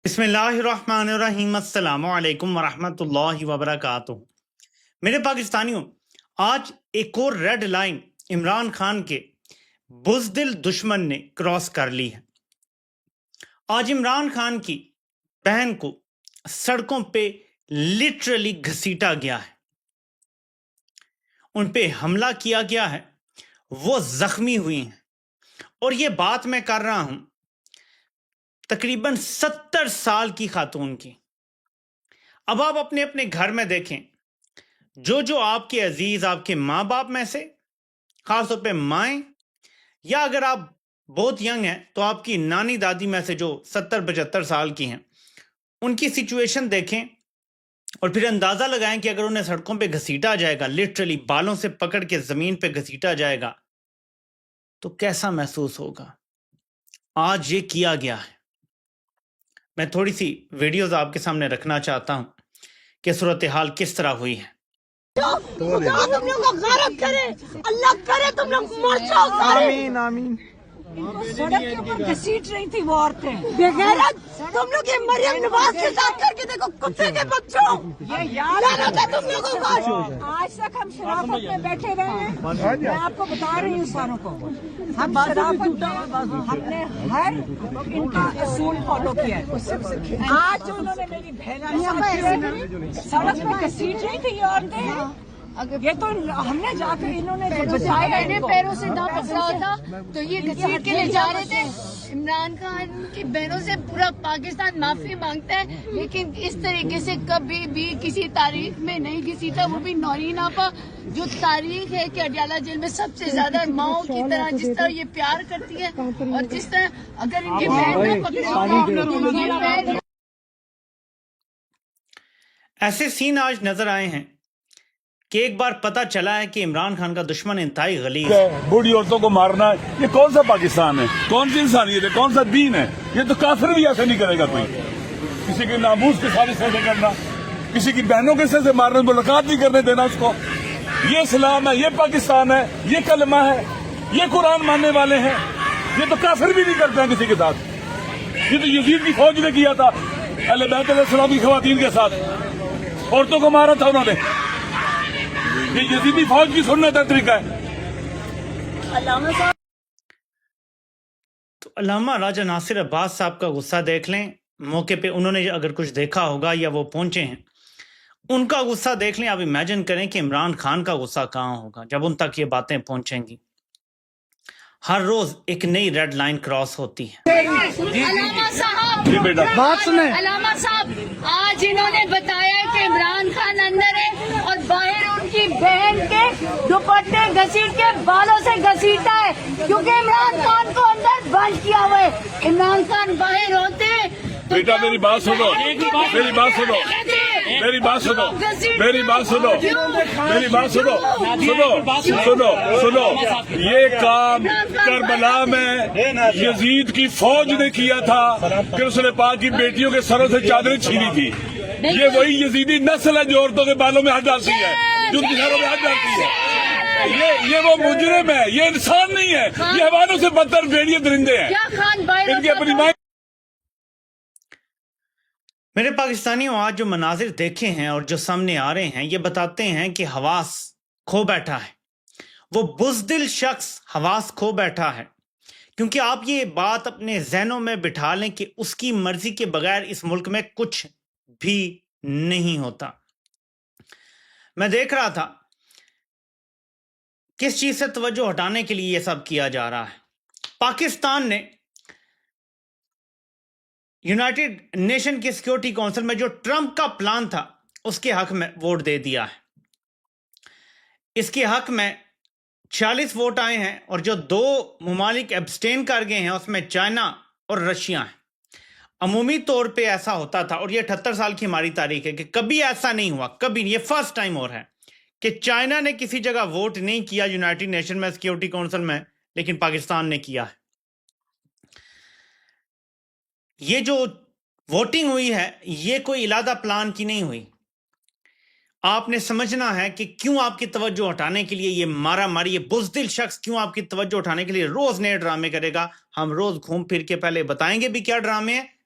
بسم اللہ الرحمن الرحیم۔ السلام علیکم ورحمۃ اللہ وبرکاتہ۔ میرے پاکستانیوں، آج ایک اور ریڈ لائن عمران خان کے بزدل دشمن نے کراس کر لی ہے۔ آج عمران خان کی بہن کو سڑکوں پہ لٹرلی گھسیٹا گیا ہے، ان پہ حملہ کیا گیا ہے، وہ زخمی ہوئی ہیں، اور یہ بات میں کر رہا ہوں تقریباً 70 سال کی خاتون کی۔ اب آپ اپنے اپنے گھر میں دیکھیں، جو آپ کے عزیز، آپ کے ماں باپ میں سے، خاص طور پہ مائیں، یا اگر آپ بہت ینگ ہیں تو آپ کی نانی دادی میں سے جو 70-75 سال کی ہیں، ان کی سچویشن دیکھیں اور پھر اندازہ لگائیں کہ اگر انہیں سڑکوں پہ گھسیٹا جائے گا، لٹرلی بالوں سے پکڑ کے زمین پہ گھسیٹا جائے گا، تو کیسا محسوس ہوگا۔ آج یہ کیا گیا ہے۔ میں تھوڑی سی ویڈیوز آپ کے سامنے رکھنا چاہتا ہوں کہ صورتحال کس طرح ہوئی ہے۔ خدا تم لوگ کو غارت کرے، اللہ کرے تم لوگ مر جاؤ سارے۔ آمین آمین۔ سڑک کے اوپر گھسیٹ رہی تھی وہ عورتیں بے غیرت۔ تم لوگ یہ مریم نواز کے ساتھ کر کے دیکھو، کتے کے بچوں، لعنت ہے تم لوگوں کو۔ آج تک ہم شرافت میں بیٹھے رہے ہیں، میں آپ کو بتا رہی ہوں ساروں کو، ہم شرافت میں ہم نے ہر ان کا اصول فالو کیا ہے۔ آج جو انہوں نے میری بہن سڑک پہ گھسیٹ رہی تھی یہ عورتیں، یہ تو ہم نے جا کے انہوں نے پہلے پیروں سے نہ پکڑا ہوتا تو یہ گھسیٹ کے لے جا رہے تھے۔ عمران خان کی بہنوں سے پورا پاکستان معافی مانگتا ہے، لیکن اس طریقے سے کبھی بھی کسی تاریخ میں نہیں گھسیٹا، وہ بھی نورین آپا جو تاریخ ہے کہ اڈیالہ جیل میں سب سے زیادہ ماؤں کی طرح جس طرح یہ پیار کرتی ہے، اور جس طرح اگر ان کی بہن کو پکڑے۔ ایسے سین آج نظر آئے ہیں کہ ایک بار پتہ چلا ہے کہ عمران خان کا دشمن انتہائی غلیظ ہے۔ بوڑھی عورتوں کو مارنا، یہ کون سا پاکستان ہے؟ کون سی انسانیت ہے؟ کون سا دین ہے؟ یہ تو کافر بھی ایسا نہیں کرے گا کوئی۔ کسی کے ناموس کے ساتھ ایسے کرنا، کسی کی بہنوں کے سے مارنا، ملاقات نہیں کرنے دینا اس کو۔ یہ اسلام ہے، یہ پاکستان ہے، یہ کلمہ ہے، یہ قرآن ماننے والے ہیں۔ یہ تو کافر بھی نہیں کرتے ہیں کسی کے ساتھ۔ یہ تو یزید کی فوج نے کیا تھا اہل بیت علیہ السلام کی خواتین کے ساتھ، عورتوں کو مارا تھا انہوں نے۔ یہ یزیدی فوج کی سنت ہے، طریقہ ہے۔ تو علامہ راجہ ناصر عباس صاحب کا غصہ دیکھ لیں، موقع پہ انہوں نے اگر کچھ دیکھا ہوگا یا وہ پہنچے ہیں، ان کا غصہ دیکھ لیں۔ آپ امیجن کریں کہ عمران خان کا غصہ کہاں ہوگا جب ان تک یہ باتیں پہنچیں گی۔ ہر روز ایک نئی ریڈ لائن کراس ہوتی ہے۔ علامہ صاحب، جی بیٹا، بات سنیں۔ علامہ صاحب، آج انہوں نے بتایا کہ عمران خان اندر ہے اور باہر ان کی بہن کے دوپٹے گھسیٹ کے بالوں سے گھسیٹا ہے، کیونکہ عمران خان کو اندر بند کیا ہوا ہے۔ عمران خان باہر ہوتے تو بیٹا میری بات سنو، میری بات سنو، میری بات سنو، میری بات سنو، میری بات سنو، سنو سنو سنو۔ یہ کام کربلا میں یزید کی فوج نے کیا تھا کہ اس نے پاک کی بیٹیوں کے سروں سے چادریں چھینی تھی۔ یہ وہی یزیدی نسل ہے جو عورتوں کے بالوں میں ہاتھ ڈالتی ہے، جو ان کے سروں میں ہاتھ ڈالتی ہے۔ یہ وہ مجرم ہے، یہ انسان نہیں ہے، یہ حیوانوں سے بدتر بھیڑیے درندے ہیں۔ کیا خان باہر ان کی اپنی ماں میرے پاکستانیوں، آج جو مناظر دیکھے ہیں اور جو سامنے آ رہے ہیں، یہ بتاتے ہیں کہ حواس کھو بیٹھا ہے، وہ بزدل شخص حواس کھو بیٹھا ہے۔ کیونکہ آپ یہ بات اپنے ذہنوں میں بٹھا لیں کہ اس کی مرضی کے بغیر اس ملک میں کچھ بھی نہیں ہوتا۔ میں دیکھ رہا تھا کس چیز سے توجہ ہٹانے کے لیے یہ سب کیا جا رہا ہے۔ پاکستان نے یونائٹڈ نیشن کی سیکیورٹی کونسل میں جو ٹرمپ کا پلان تھا اس کے حق میں ووٹ دے دیا ہے۔ اس کے حق میں 46 ووٹ آئے ہیں، اور جو 2 ممالک ایبسٹین کر گئے ہیں اس میں چائنا اور رشیا ہیں۔ عمومی طور پہ ایسا ہوتا تھا، اور یہ 78 سال کی ہماری تاریخ ہے کہ کبھی ایسا نہیں ہوا، کبھی نہیں، یہ فرسٹ ٹائم اور ہے کہ چائنا نے کسی جگہ ووٹ نہیں کیا یونائٹڈ نیشن میں سیکیورٹی کونسل میں، لیکن پاکستان نے کیا ہے۔ یہ جو ووٹنگ ہوئی ہے یہ کوئی علادہ پلان کی نہیں ہوئی۔ آپ نے سمجھنا ہے کہ کیوں آپ کی توجہ ہٹانے کے لیے یہ مارا ماری، یہ بزدل شخص کیوں آپ کی توجہ ہٹانے کے لیے روز نئے ڈرامے کرے گا۔ ہم روز گھوم پھر کے پہلے بتائیں گے بھی کیا ڈرامے ہیں،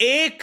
$1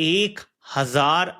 1000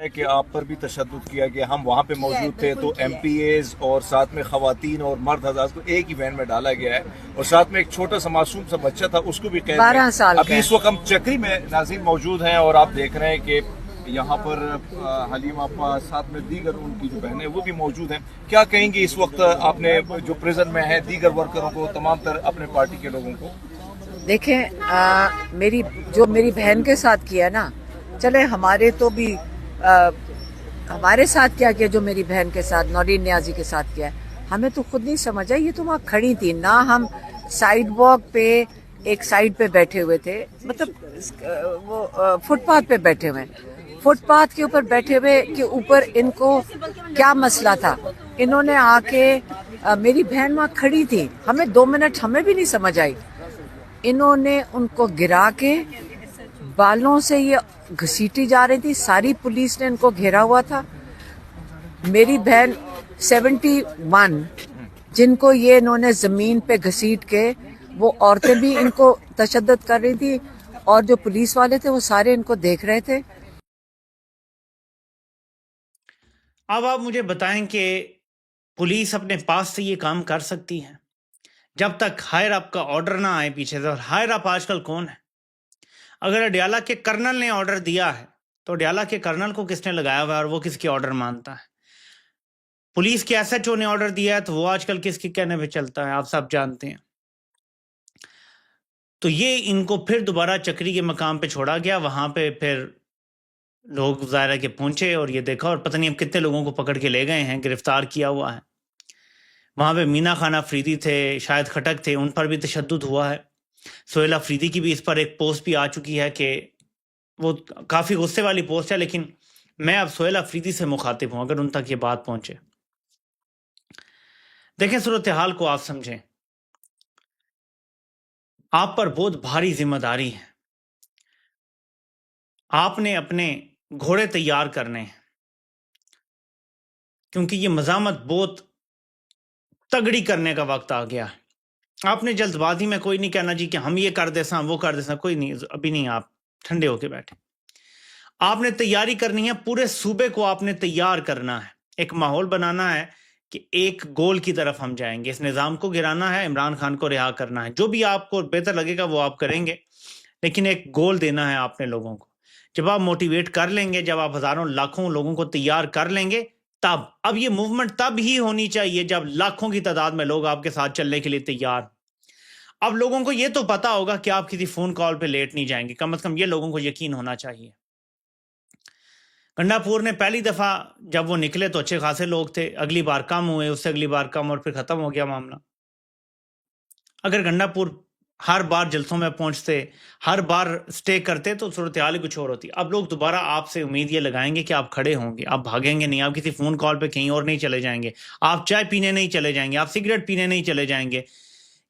ہے کہ آپ پر بھی تشدد کیا گیا. ہم وہاں پہ موجود تھے تو ایم پی ایز اور ساتھ میں خواتین اور مرد حضرات کو ایک ہی وین میں ڈالا گیا ہے اور ساتھ میں ایک چھوٹا سا معصوم سا بچہ تھا, اس کو بھی قید 12 سال ابھی اس وقت ہم چکری میں ناظرین موجود ہیں اور آپ دیکھ رہے ہیں کہ یہاں پر حلیم آپا ساتھ میں دیگر ان کی جو بہنیں وہ بھی موجود ہیں. کیا کہیں گے اس وقت آپ نے جو پریزن میں ہے دیگر ورکروں کو, تمام تر اپنے پارٹی کے لوگوں کو؟ دیکھیں میری بہن کے ساتھ کیا نا, چلے ہمارے تو بھی ہمارے ساتھ کیا جو میری بہن کے ساتھ نورین نیازی کے ساتھ کیا ہے, ہمیں تو خود نہیں سمجھ آئی. یہ تو وہاں کھڑی تھی نہ, ہم سائیڈ واک پہ ایک سائیڈ پہ بیٹھے ہوئے تھے, مطلب وہ فٹ پاتھ پہ بیٹھے ہوئے, فٹ پاتھ کے اوپر بیٹھے ہوئے کہ اوپر ان کو کیا مسئلہ تھا. انہوں نے آ کے میری بہن وہاں کھڑی تھی, ہمیں 2 منٹ ہمیں بھی نہیں سمجھ آئی. انہوں نے ان کو گرا کے بالوں سے یہ گھسیٹی جا رہی تھی, ساری پولیس نے ان کو گھیرا ہوا تھا. میری بہن 71 جن کو یہ انہوں نے زمین پہ گھسیٹ کے, وہ عورتیں بھی ان کو تشدد کر رہی تھی اور جو پولیس والے تھے وہ سارے ان کو دیکھ رہے تھے. اب آپ مجھے بتائیں کہ پولیس اپنے پاس سے یہ کام کر سکتی ہے جب تک ہائر اپ کا آرڈر نہ آئے پیچھے سے. اور ہائر اپ آج کل کون ہے؟ اگر اڈیالہ کے کرنل نے آرڈر دیا ہے تو اڈیالہ کے کرنل کو کس نے لگایا ہوا ہے اور وہ کس کی آرڈر مانتا ہے؟ پولیس کے ایس ایچ او نے آرڈر دیا ہے تو وہ آج کل کس کے کہنے پہ چلتا ہے؟ آپ سب جانتے ہیں. تو یہ ان کو پھر دوبارہ چکری کے مقام پہ چھوڑا گیا. وہاں پہ پھر لوگ ظاہر ہے کہ پہنچے اور یہ دیکھا, اور پتہ نہیں اب کتنے لوگوں کو پکڑ کے لے گئے ہیں, گرفتار کیا ہوا ہے. وہاں پہ مینا خان افریدی تھے, شاہد خٹک تھے, ان پر بھی تشدد ہوا ہے. سہیل افریدی کی بھی اس پر ایک پوسٹ بھی آ چکی ہے کہ وہ کافی غصے والی پوسٹ ہے, لیکن میں اب سہیل افریدی سے مخاطب ہوں اگر ان تک یہ بات پہنچے. دیکھیں صورتحال کو آپ سمجھیں, آپ پر بہت بھاری ذمہ داری ہے. آپ نے اپنے گھوڑے تیار کرنے ہیں کیونکہ یہ مزاحمت بہت تگڑی کرنے کا وقت آ گیا. آپ نے جلد بازی میں کوئی نہیں کہنا جی کہ ہم یہ کر دے سا وہ کر دے سا, کوئی نہیں, ابھی نہیں, آپ ٹھنڈے ہو کے بیٹھے. آپ نے تیاری کرنی ہے, پورے صوبے کو آپ نے تیار کرنا ہے, ایک ماحول بنانا ہے کہ ایک گول کی طرف ہم جائیں گے. اس نظام کو گرانا ہے, عمران خان کو رہا کرنا ہے, جو بھی آپ کو بہتر لگے گا وہ آپ کریں گے, لیکن ایک گول دینا ہے آپ نے لوگوں کو. جب آپ موٹیویٹ کر لیں گے, جب آپ ہزاروں لاکھوں لوگوں کو تیار کر لیں گے, تب اب یہ موومنٹ تب ہی ہونی چاہیے جب لاکھوں کی تعداد میں لوگ آپ کے ساتھ چلنے کے لیے تیار. اب لوگوں کو یہ تو پتا ہوگا کہ آپ کسی فون کال پہ لیٹ نہیں جائیں گے, کم از کم یہ لوگوں کو یقین ہونا چاہیے. گنڈا پور نے پہلی دفعہ جب وہ نکلے تو اچھے خاصے لوگ تھے, اگلی بار کم ہوئے, اس سے اگلی بار کم, اور پھر ختم ہو گیا معاملہ. اگر گنڈا پور ہر بار جلسوں میں پہنچتے, ہر بار سٹے کرتے تو صورتحال ہی کچھ اور ہوتی. اب لوگ دوبارہ آپ سے امید یہ لگائیں گے کہ آپ کھڑے ہوں گے, آپ بھاگیں گے نہیں, آپ کسی فون کال پہ کہیں اور نہیں چلے جائیں گے, آپ چائے پینے نہیں چلے جائیں گے, آپ سگریٹ پینے نہیں چلے جائیں گے.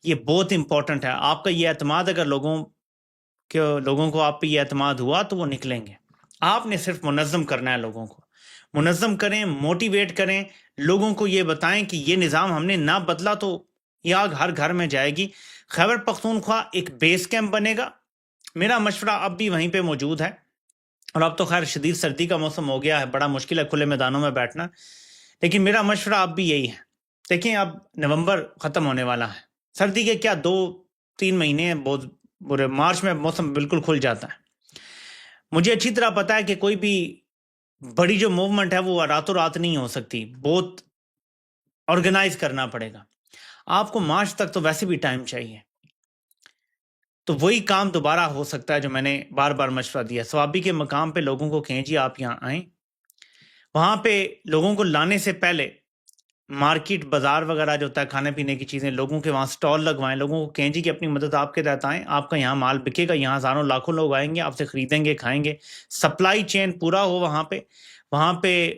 یہ بہت امپورٹنٹ ہے. آپ کا یہ اعتماد, اگر لوگوں کو آپ پہ یہ اعتماد ہوا تو وہ نکلیں گے. آپ نے صرف منظم کرنا ہے, لوگوں کو منظم کریں, موٹیویٹ کریں, لوگوں کو یہ بتائیں کہ یہ نظام ہم نے نہ بدلا تو یہ آگ ہر گھر میں جائے گی. خیبر پختونخوا ایک بیس کیمپ بنے گا. میرا مشورہ اب بھی وہیں پہ موجود ہے, اور اب تو خیر شدید سردی کا موسم ہو گیا ہے, بڑا مشکل ہے کھلے میدانوں میں بیٹھنا, لیکن میرا مشورہ اب بھی یہی ہے. دیکھیں اب نومبر ختم ہونے والا ہے, سردی کے کیا 2-3 مہینے ہیں, بہت برے. مارچ میں موسم بالکل کھل جاتا ہے. مجھے اچھی طرح پتا ہے کہ کوئی بھی بڑی جو موومنٹ ہے وہ راتوں رات نہیں ہو سکتی, بہت آرگنائز کرنا پڑے گا. آپ کو مارچ تک تو ویسے بھی ٹائم چاہیے, تو وہی کام دوبارہ ہو سکتا ہے جو میں نے بار بار مشورہ دیا. ثوابی کے مقام پہ لوگوں کو کہیں جی آپ یہاں آئیں, وہاں پہ لوگوں کو لانے سے پہلے مارکیٹ بازار وغیرہ جو ہوتا ہے کھانے پینے کی چیزیں, لوگوں کے وہاں سٹال لگوائیں, لوگوں کو کہیں جی کہ اپنی مدد آپ کے تحت آئیں, آپ کا یہاں مال بکے گا, یہاں ہزاروں لاکھوں لوگ آئیں گے, آپ سے خریدیں گے, کھائیں گے. سپلائی چین پورا ہو وہاں پہ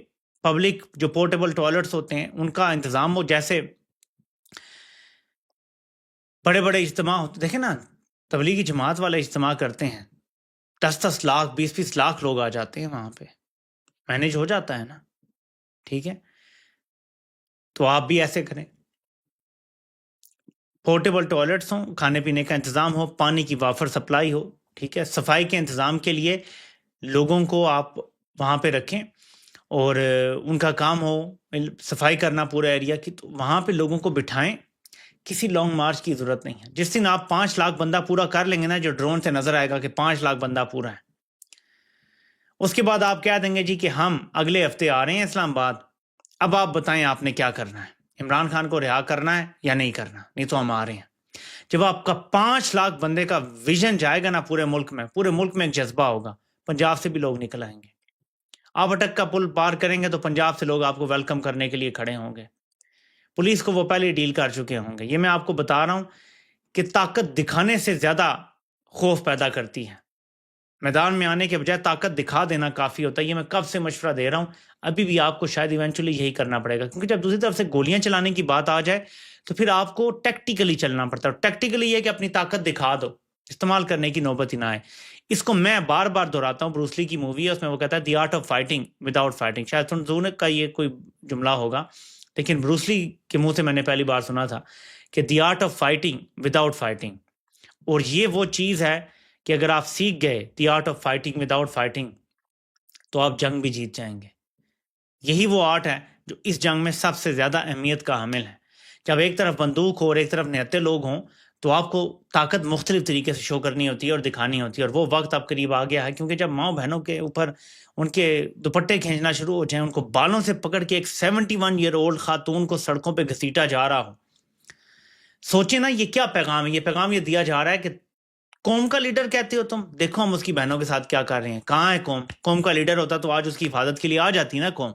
پبلک جو پورٹیبل ٹوائلٹس ہوتے ہیں ان کا انتظام ہو. جیسے بڑے بڑے اجتماع ہوتے, دیکھیں نا تبلیغی جماعت والے اجتماع کرتے ہیں, 10-10 لاکھ 20-20 لاکھ لوگ آ جاتے ہیں, وہاں پہ مینیج ہو جاتا ہے نا, ٹھیک ہے. تو آپ بھی ایسے کریں, پورٹیبل ٹوائلٹس ہوں, کھانے پینے کا انتظام ہو, پانی کی وافر سپلائی ہو, ٹھیک ہے. صفائی کے انتظام کے لیے لوگوں کو آپ وہاں پہ رکھیں. اور ان کا کام ہو صفائی کرنا پورے ایریا کی، تو وہاں پہ لوگوں کو بٹھائیں. کسی لانگ مارچ کی ضرورت نہیں ہے. جس دن آپ 5 لاکھ بندہ پورا کر لیں گے نا، جو ڈرون سے نظر آئے گا کہ 5 لاکھ بندہ پورا ہے، اس کے بعد آپ کہہ دیں گے جی کہ ہم اگلے ہفتے آ رہے ہیں اسلام آباد، اب آپ بتائیں آپ نے کیا کرنا ہے، عمران خان کو رہا کرنا ہے یا نہیں کرنا، نہیں تو ہم آ رہے ہیں. جب آپ کا 5 لاکھ بندے کا ویژن جائے گا نا پورے ملک میں ایک جذبہ ہوگا. پنجاب سے بھی لوگ نکل آئیں گے. آپ اٹک کا پل پار کریں گے تو پنجاب سے لوگ آپ کو ویلکم کرنے کے لیے کھڑے ہوں گے. پولیس کو وہ پہلے ڈیل کر چکے ہوں گے. یہ میں آپ کو بتا رہا ہوں کہ طاقت دکھانے سے زیادہ خوف پیدا کرتی ہے. میدان میں آنے کے بجائے طاقت دکھا دینا کافی ہوتا ہے. یہ میں کب سے مشورہ دے رہا ہوں، ابھی بھی آپ کو شاید ایونچولی یہی کرنا پڑے گا، کیونکہ جب دوسری طرف سے گولیاں چلانے کی بات آ جائے تو پھر آپ کو ٹیکٹیکلی چلنا پڑتا ہے. ٹیکٹیکلی یہ کہ اپنی طاقت دکھا دو، استعمال کرنے کی نوبت ہی نہ آئے. اس کو میں بار بار دہراتا ہوں. بروس لی کی مووی ہے، اس میں وہ کہتا ہے the art of fighting without fighting. شاید سن زون کا یہ کوئی جملہ ہوگا، لیکن بروس لی کے منہ سے میں نے پہلی بار سنا تھا کہ the art of fighting without fighting. اور یہ وہ چیز ہے کہ اگر آپ سیکھ گئے the art of fighting without fighting تو آپ جنگ بھی جیت جائیں گے. یہی وہ آرٹ ہے جو اس جنگ میں سب سے زیادہ اہمیت کا حامل ہے. جب ایک طرف بندوق ہو اور ایک طرف نہتے لوگ ہوں تو آپ کو طاقت مختلف طریقے سے شو کرنی ہوتی ہے اور دکھانی ہوتی ہے. اور وہ وقت اب قریب آ گیا ہے، کیونکہ جب ماؤں بہنوں کے اوپر ان کے دوپٹے کھینچنا شروع ہو جائیں، ان کو بالوں سے پکڑ کے ایک 71 ایئر اولڈ خاتون کو سڑکوں پہ گھسیٹا جا رہا ہو. سوچیں نا یہ کیا پیغام ہے. یہ پیغام یہ دیا جا رہا ہے کہ قوم کا لیڈر کہتے ہو تم، دیکھو ہم اس کی بہنوں کے ساتھ کیا کر رہے ہیں. کہاں ہے قوم کا لیڈر ہوتا تو آج اس کی حفاظت کے لیے آ جاتی نا. قوم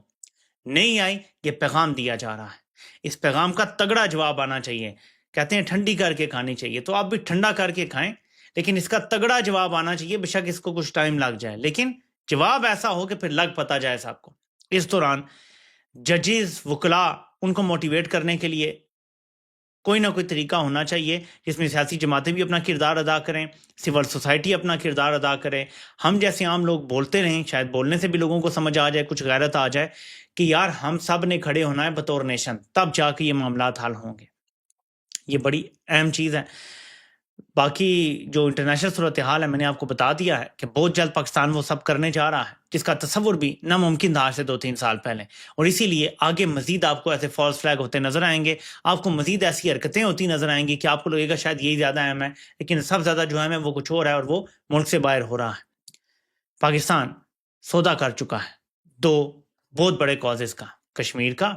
نہیں آئی. یہ پیغام دیا جا رہا ہے. اس پیغام کا تگڑا جواب آنا چاہیے. کہتے ہیں ٹھنڈی کر کے کھانی چاہیے، تو آپ بھی ٹھنڈا کر کے کھائیں، لیکن اس کا تگڑا جواب آنا چاہیے. بے شک اس کو کچھ ٹائم لگ جائے، لیکن جواب ایسا ہو کہ پھر لگ پتا جائے صاحب کو. اس دوران ججز، وکلاء، ان کو موٹیویٹ کرنے کے لیے کوئی نہ کوئی طریقہ ہونا چاہیے جس میں سیاسی جماعتیں بھی اپنا کردار ادا کریں، سول سوسائٹی اپنا کردار ادا کرے. ہم جیسے عام لوگ بولتے رہیں، شاید بولنے سے بھی لوگوں کو سمجھ آ جائے، کچھ غیرت آ جائے کہ یار ہم سب نے کھڑے ہونا ہے بطور نیشن، تب جا کے یہ معاملات حل ہوں گے. یہ بڑی اہم چیز ہے. باقی جو انٹرنیشنل صورتحال ہے میں نے آپ کو بتا دیا ہے کہ بہت جلد پاکستان وہ سب کرنے جا رہا ہے جس کا تصور بھی ناممکن تھا آج سے 2-3 سال پہلے. اور اسی لیے آگے مزید آپ کو ایسے فالس فلیگ ہوتے نظر آئیں گے، آپ کو مزید ایسی حرکتیں ہوتی نظر آئیں گی کہ آپ کو لگے گا شاید یہی زیادہ اہم ہے، لیکن سب زیادہ جو اہم ہے وہ کچھ اور ہے، اور وہ ملک سے باہر ہو رہا ہے. پاکستان سودا کر چکا ہے 2 بہت بڑے کازز کا، کشمیر کا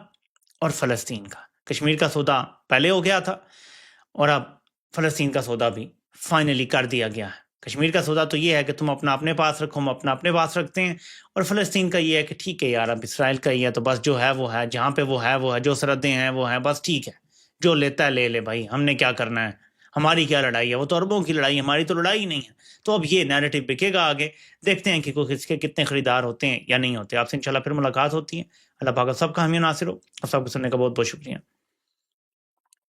اور فلسطین کا. کشمیر کا سودا پہلے ہو گیا تھا اور اب فلسطین کا سودا بھی فائنلی کر دیا گیا ہے. کشمیر کا سودا تو یہ ہے کہ تم اپنا اپنے پاس رکھو، ہم اپنا اپنے پاس رکھتے ہیں، اور فلسطین کا یہ ہے کہ ٹھیک ہے یار اب اسرائیل کا ہی ہے تو بس جو ہے وہ ہے، جہاں پہ وہ ہے، جو سرحدیں ہیں وہ ہیں، بس ٹھیک ہے، جو لیتا ہے لے لے بھائی، ہم نے کیا کرنا ہے، ہماری کیا لڑائی ہے، وہ تو عربوں کی لڑائی ہے، ہماری تو لڑائی ہی نہیں ہے. تو اب یہ نیریٹو بکے گا آگے، دیکھتے ہیں کہ اس کے کتنے خریدار ہوتے ہیں یا نہیں ہوتے. آپ سے انشاءاللہ پھر ملاقات ہوتی ہے. اللہ پاک سب کا حامی و ناصر ہو. اور سب کو سننے کا بہت بہت شکریہ.